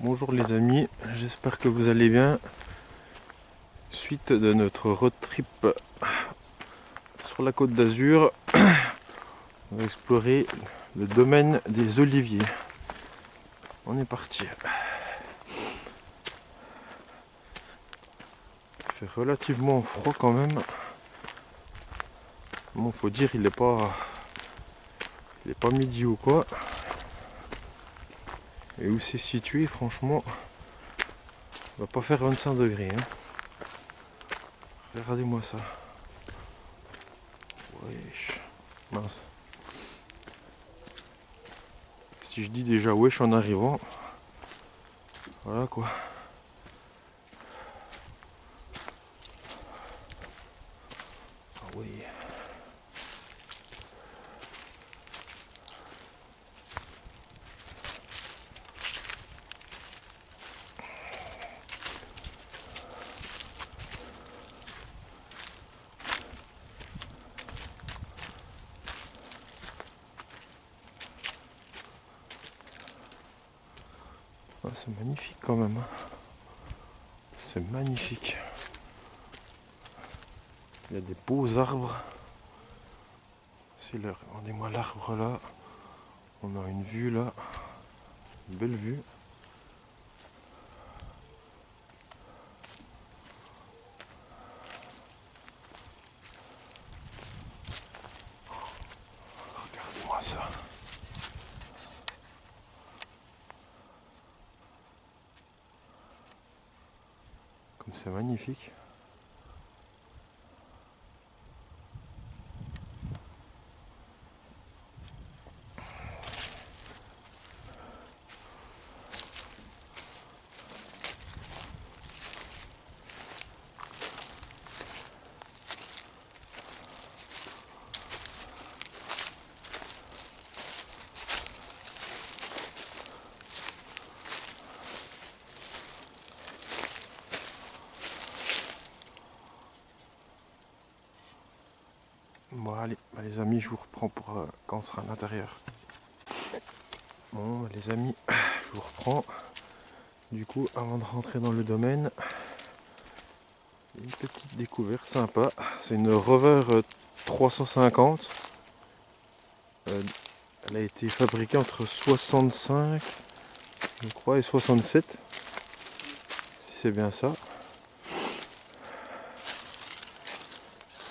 Bonjour les amis, j'espère que vous allez bien. Suite de notre road trip sur la côte d'Azur, on va explorer le domaine des oliviers. On est parti. Il fait relativement froid quand même. Bon, faut dire il est pas midi ou quoi. Et où c'est situé, franchement, on va pas faire 25 degrés. Hein. Regardez-moi ça. Wesh. Mince. Si je dis déjà wesh en arrivant, voilà quoi. Ah oui. Ah, c'est magnifique quand même. Hein. C'est magnifique. Il y a des beaux arbres. Regardez-moi l'arbre là. On a une vue là. Une belle vue. Regardez-moi ça. Comme c'est magnifique. Bon allez, les amis, je vous reprends pour quand on sera à l'intérieur. Bon les amis, je vous reprends. Du coup, avant de rentrer dans le domaine, une petite découverte sympa. C'est une Rover 350. Elle a été fabriquée entre 65, je crois, et 67. Si c'est bien ça.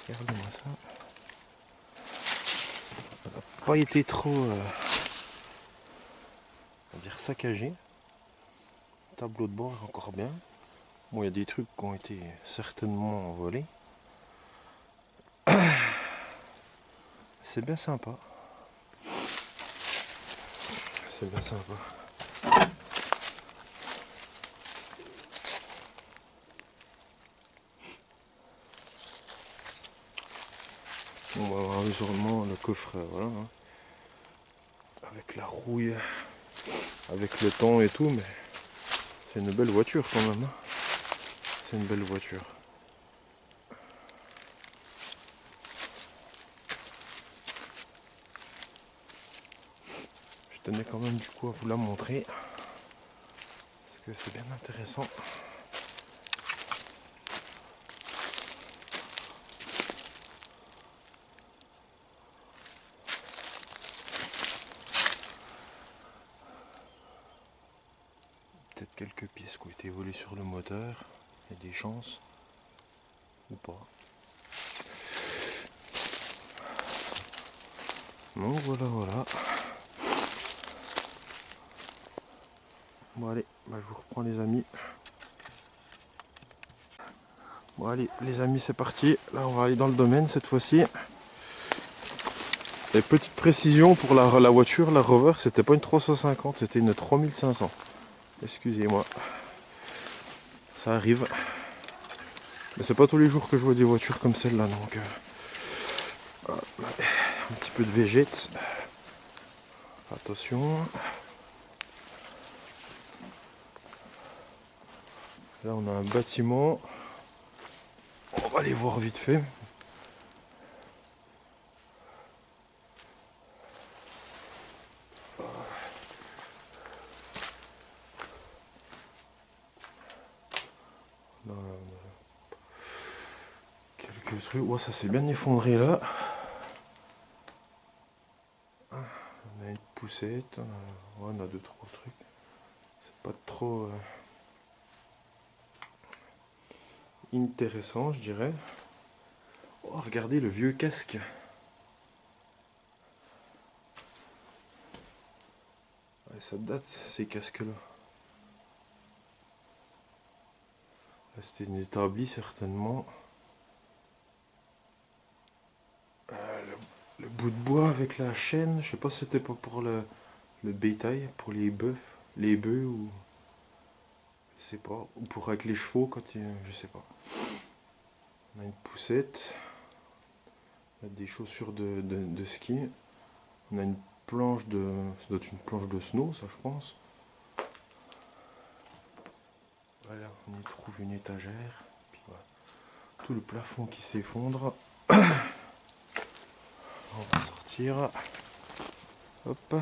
Regardez-moi ça. Elle n'a pas été trop, on va dire, saccagée. Tableau de bord encore bien. Bon, il y a des trucs qui ont été certainement volés. C'est bien sympa. C'est bien sympa. On va voir visuellement le coffre, voilà. Hein. Avec la rouille, avec le temps et tout, mais c'est une belle voiture quand même. Hein. C'est une belle voiture. Je tenais quand même du coup à vous la montrer. Parce que c'est bien intéressant. Peut-être quelques pièces qui ont été volées sur le moteur. Il y a des chances. Ou pas. Donc voilà. Bon allez, je vous reprends les amis. Bon allez les amis, c'est parti. Là on va aller dans le domaine cette fois-ci. Et petite précision pour la voiture, la Rover, c'était pas une 350, c'était une 3500. Excusez-moi. Ça arrive. Mais c'est pas tous les jours que je vois des voitures comme celle-là, donc un petit peu de végète. Attention. Là on a un bâtiment. On va aller voir vite fait. quelques trucs. Oh, ça s'est bien effondré là. On a une poussette. On a deux, trois trucs. C'est pas trop intéressant, je dirais. Oh, regardez le vieux casque. Ouais, ça date ces casques-là. C'était une établie certainement. Le bout de bois avec la chaîne, je sais pas si c'était pas pour le bétail, pour les bœufs ou je sais pas, ou pour avec les chevaux quand je sais pas. On a une poussette, on a des chaussures de ski, on a une planche ça doit être une planche de snow ça je pense. Voilà, on y trouve une étagère, puis voilà. Tout le plafond qui s'effondre. On va sortir. Hop.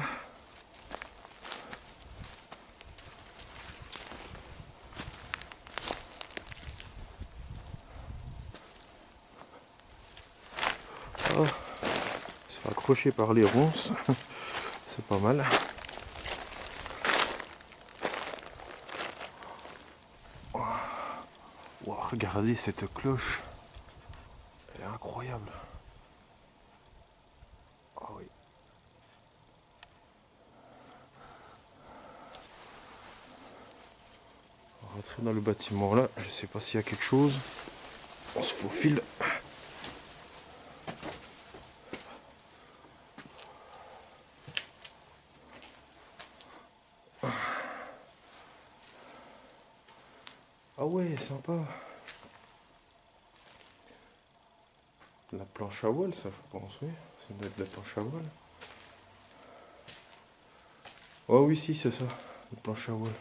Oh, se fait accrocher par les ronces. C'est pas mal. Wow, regardez cette cloche. Elle est incroyable. Ah oui. On va rentrer dans le bâtiment là. Je sais pas s'il y a quelque chose. On se faufile. Ah ouais, sympa. La planche à voile, ça je pense, oui. Ça doit être la planche à voile. Oh oui, si, c'est ça. La planche à voile.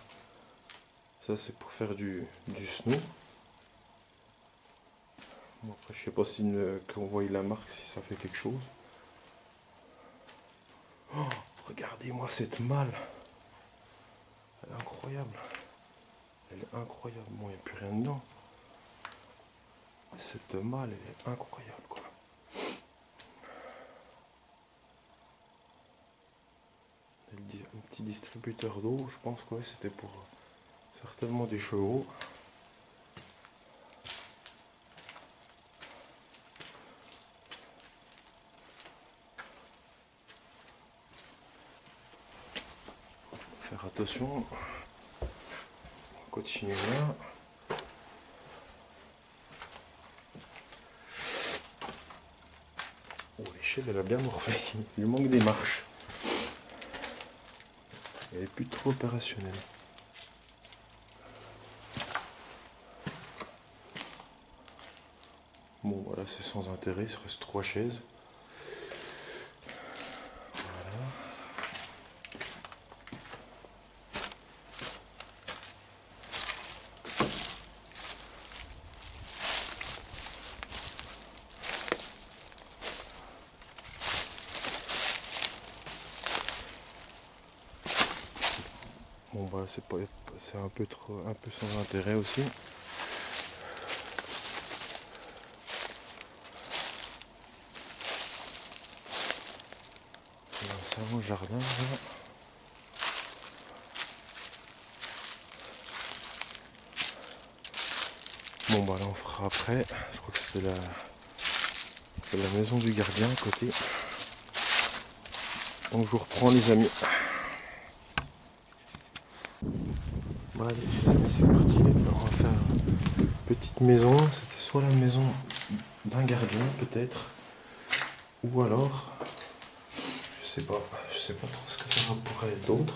Ça, c'est pour faire du snow. Bon, après, je sais pas si qu'on voit la marque, si ça fait quelque chose. Oh, regardez-moi cette malle. Elle est incroyable. Elle est incroyable. Bon, il n'y a plus rien dedans. Cette malle, elle est incroyable, quoi. Un petit distributeur d'eau, je pense que ouais, c'était pour certainement des chevaux. Faire attention. On continue là. Oh, l'échelle, elle a bien morflé. Il lui manque des marches. Elle est plus trop opérationnelle. Bon, voilà, c'est sans intérêt. Il se reste 3 chaises. Voilà. Bon, bah, c'est un peu sans intérêt aussi. C'est un salon jardin là. Bon, bah là on fera après. Je crois que c'était la maison du gardien à côté. Donc je vous reprends les amis. Bon, allez, c'est parti. On va faire une petite maison. C'était soit la maison d'un gardien peut-être, ou alors je sais pas trop ce que ça pourrait être d'autre.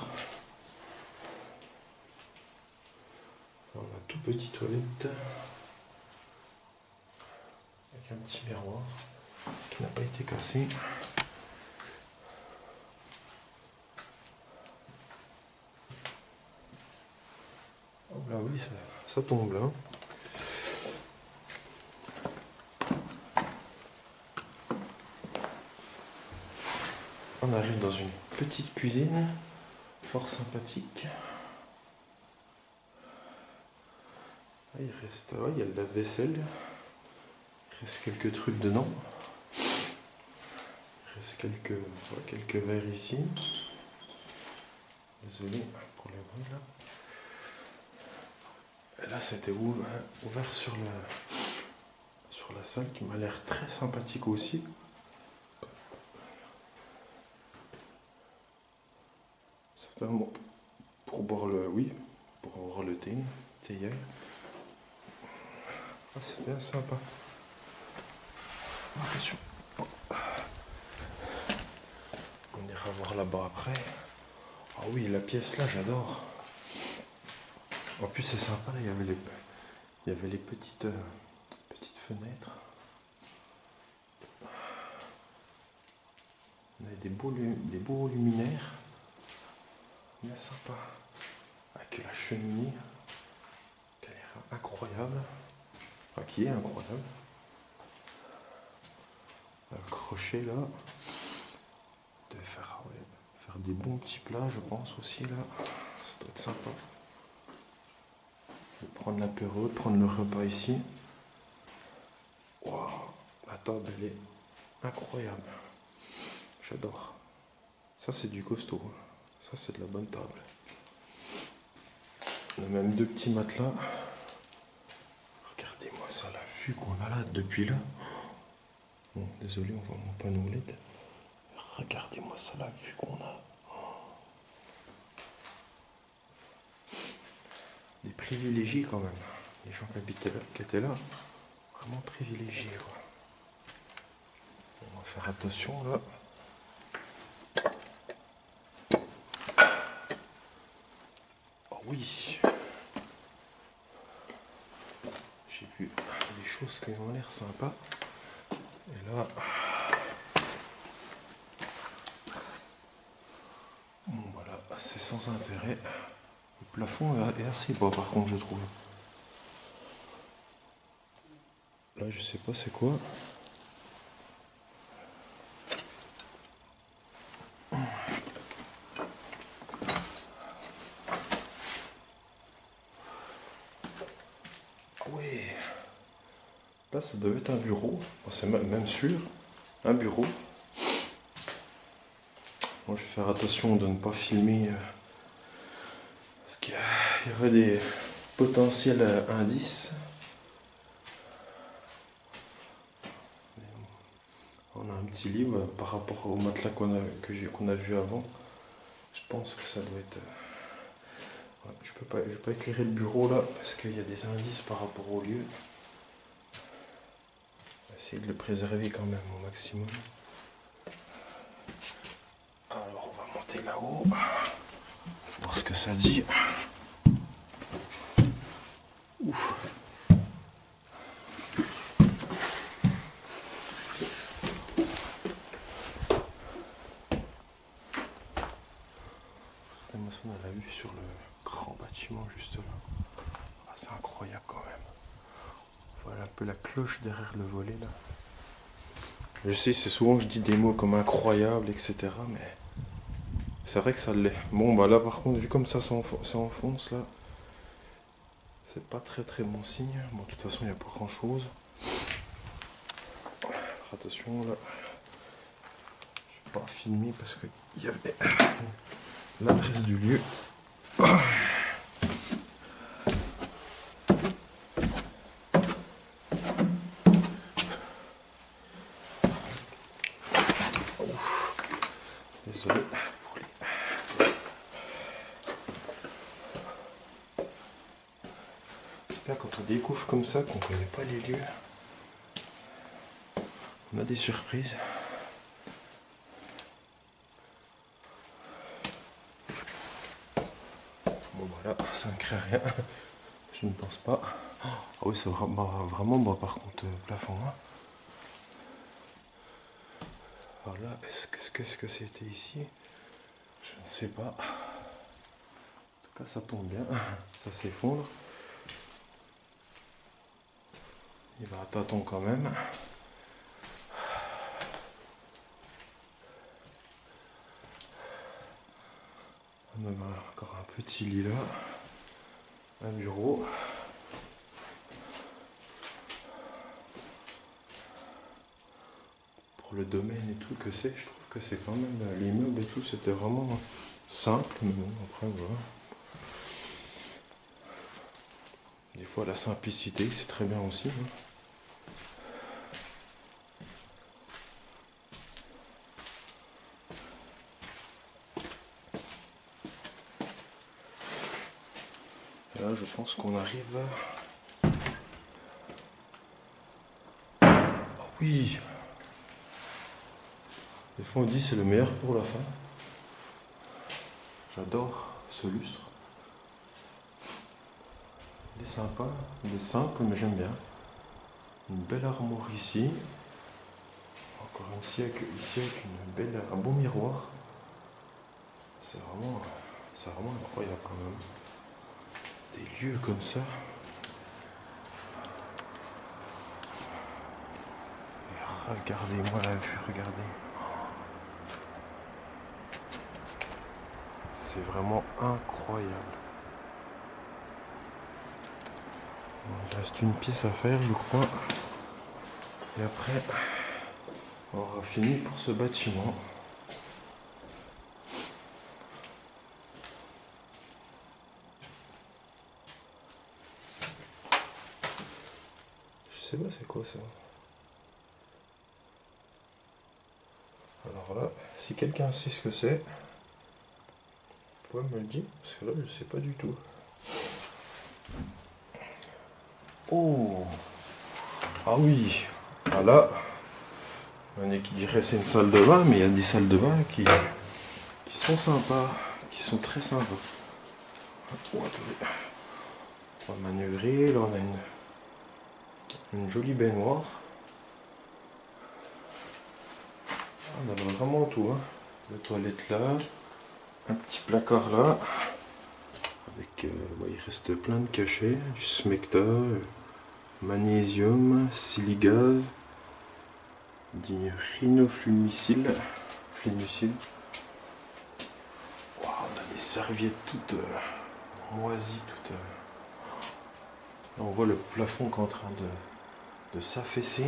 On a tout petit toilette avec un petit miroir qui n'a pas été cassé. Oh là oui, ça tombe là. On arrive dans une petite cuisine fort sympathique. Il y a le lave-vaisselle. Il reste quelques trucs dedans. Il reste quelques verres ici. Désolé pour les bruits là. Et là c'était ouvert sur la salle qui m'a l'air très sympathique aussi. Certainement pour boire le thé, théière. Ah, c'est bien sympa. Attention. On ira voir là-bas après. Ah oui, la pièce là, j'adore. En plus, c'est sympa, là, il y avait les petites fenêtres. On a des beaux luminaires. Bien sympa. Avec la cheminée qui a l'air incroyable. Enfin, qui est incroyable. Le crochet là. De faire des bons petits plats, je pense aussi là. Ça doit être sympa. De prendre l'apéro, de prendre le repas ici. Waouh, la table elle est incroyable. J'adore. Ça c'est du costaud. Ça c'est de la bonne table. On a même 2 petits matelas. Regardez-moi ça, la vue qu'on a là depuis là. Bon, désolé, on voit mon panneau LED. Regardez-moi ça, la vue qu'on a. Des privilégiés quand même. Les gens qui étaient là, vraiment privilégiés. Quoi. On va faire attention là. Oh oui. J'ai vu des choses qui ont l'air sympas. Et là. Bon voilà, c'est sans intérêt. Le plafond est assez bas par contre je trouve. Là je sais pas c'est quoi. Oui. Là ça devait être un bureau. C'est même sûr. Un bureau. Moi je vais faire attention de ne pas filmer. Parce qu'il y aurait des potentiels indices. On a un petit lit par rapport au matelas qu'on a vu avant. Je pense que ça doit être... Ouais, je vais pas éclairer le bureau là parce qu'il y a des indices par rapport au lieu. On va essayer de le préserver quand même au maximum. Alors on va monter là-haut. Voir ce que ça dit. Ouf. On a la vue sur le grand bâtiment juste là. Ah, c'est incroyable quand même. Voilà un peu la cloche derrière le volet là. Je sais, c'est souvent que je dis des mots comme incroyable, etc. Mais c'est vrai que ça l'est. Bon bah là par contre, vu comme ça enfonce là, c'est pas très très bon signe. Bon de toute façon il n'y a pas grand chose. Attention là. Je vais pas filmer parce qu'il y avait l'adresse du lieu. Désolé pour les... C'est bien quand on découvre comme ça qu'on connaît pas les lieux. On a des surprises. Bon voilà, ça ne crée rien. Je ne pense pas. Ah oui, c'est vraiment bas par contre, plafond. Hein. Alors là, qu'est-ce que c'était ici? Je ne sais pas. En tout cas, ça tombe bien. Ça s'effondre. Il va à tâtons quand même. On a encore un petit lit là. Un bureau. pour le domaine et tout que c'est, je trouve que c'est quand même l'immeuble et tout, c'était vraiment simple, mais bon, après voilà. Des fois la simplicité c'est très bien aussi. Hein. Là je pense qu'on arrive à... Oh oui. Des fois on dit c'est le meilleur pour la fin. J'adore ce lustre. Il est sympa, il est simple mais j'aime bien. Une belle armoire ici. Encore ici avec un beau miroir. C'est vraiment incroyable quand même. Des lieux comme ça. Et regardez-moi la vue, regardez. C'est vraiment incroyable. Il reste une pièce à faire, je crois. Et après, on aura fini pour ce bâtiment. Je sais pas c'est quoi ça. Alors là, si quelqu'un sait ce que c'est, vous pouvez me le dire, parce que là je sais pas du tout. Oh! Ah oui! Ah là, il y en a qui diraient c'est une salle de bain, mais il y a des salles de bain qui sont sympas, qui sont très sympas. Oh, attendez. On va manœuvrer, là on a une jolie baignoire. On a vraiment tout, hein. La toilette là, un petit placard là, avec, il reste plein de cachets, du smecta, magnésium, siligase, du rhinoflunicide. Wow, on a des serviettes toutes moisies, toutes. Là on voit le plafond qui est en train de s'affaisser.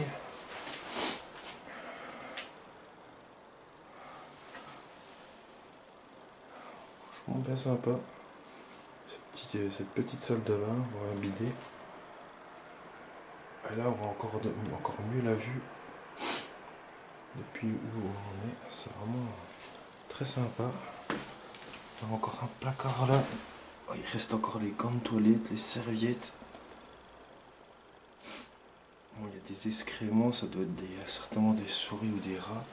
Franchement bien sympa. Cette petite salle de bain, on va la bider. Et là on voit encore mieux la vue depuis où on est. C'est vraiment très sympa. On a encore un placard là. Oh, il reste encore les gants de toilette, les serviettes. Bon, il y a des excréments, ça doit être certainement des souris ou des rats.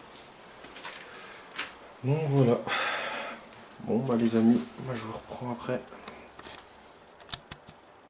Donc voilà. Bon bah les amis, moi je vous reprends après.